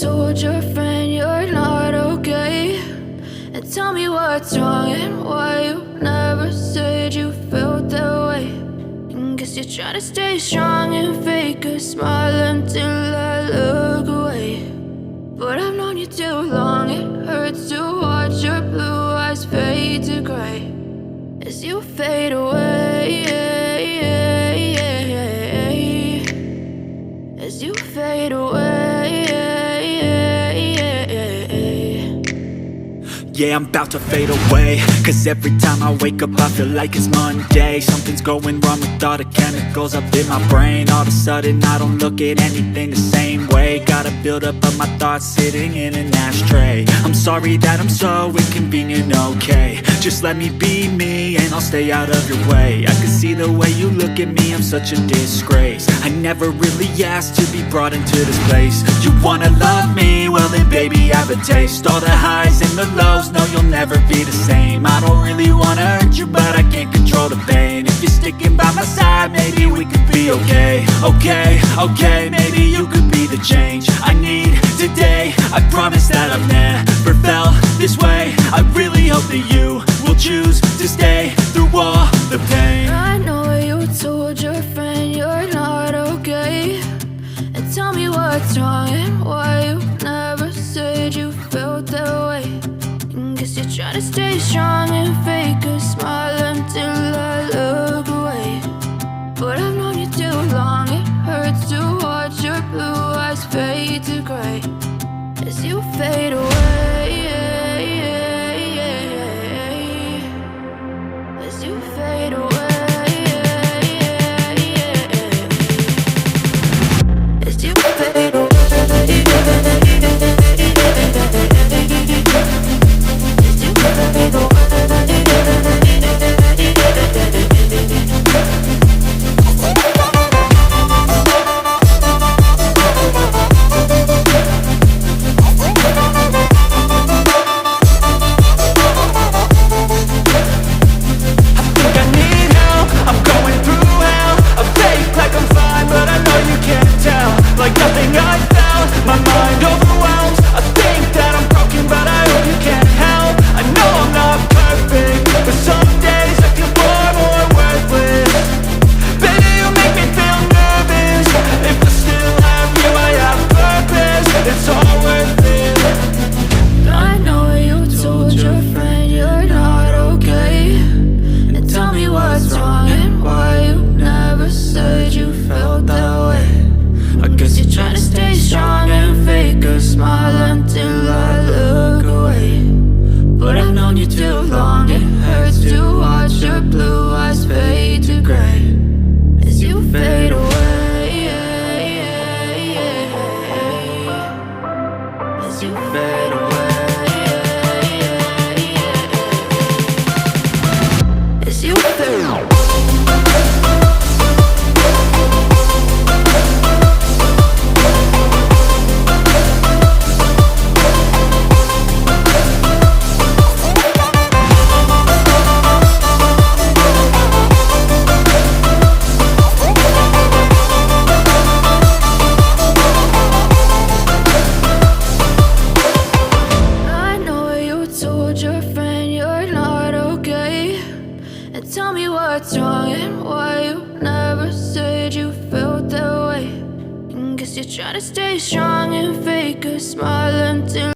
told your friend you're not okay, and tell me what's wrong and why you never said you felt that way. And guess you're trying to stay strong and fake a smile until I look away. But I've known you too long, it hurts to watch your blue eyes fade to gray as you fade away, as you fade away. Yeah, I'm about to fade away, cause every time I wake up I feel like it's Monday. Something's going wrong with all the chemicals up in my brain. All of a sudden I don't look at anything the same way. Gotta build up of my thoughts sitting in an ashtray. I'm sorry that I'm so inconvenient, okay. Just let me be me and I'll stay out of your way. I can see the way you look at me, I'm such a disgrace. I never really asked to be brought into this place. You wanna love me? Well then baby I have a taste. All the highs and the lows, no you'll never be the same. I don't really wanna hurt you but I can't control the pain. If you're sticking by my side maybe we could be okay. Okay, maybe you could be the change I need today. I promise that I've never felt this way. I really hope that you will choose to stay through all the pain. I know you told your friend you're not okay, and tell me what's wrong and why you never said you felt that way. And guess you're trying to stay strong and fake a smile until I look away. But I've known you too long, it hurts to watch your blue eyes fade to gray as you fade away, as you fade away, as you fade away. Like nothing I felt, my mind overwhelms. I think that I'm broken, but I hope you can't help. I know I'm not perfect, but some days I feel far more worthless. Baby, you make me feel nervous. If I still have you, I have purpose. It's all worth it. I know you told your friend you're not okay, and tell me what's wrong and why you never said you felt that way. I guess you're trying to stay strong and fake a smile until I look away. But I've known you too long, it hurts to watch your blue eyes fade to gray as you fade away, as you fade away, as you fade away. Your friend you're not okay, and tell me what's wrong and why you never said you felt that way. And guess you're trying to stay strong and fake a smile until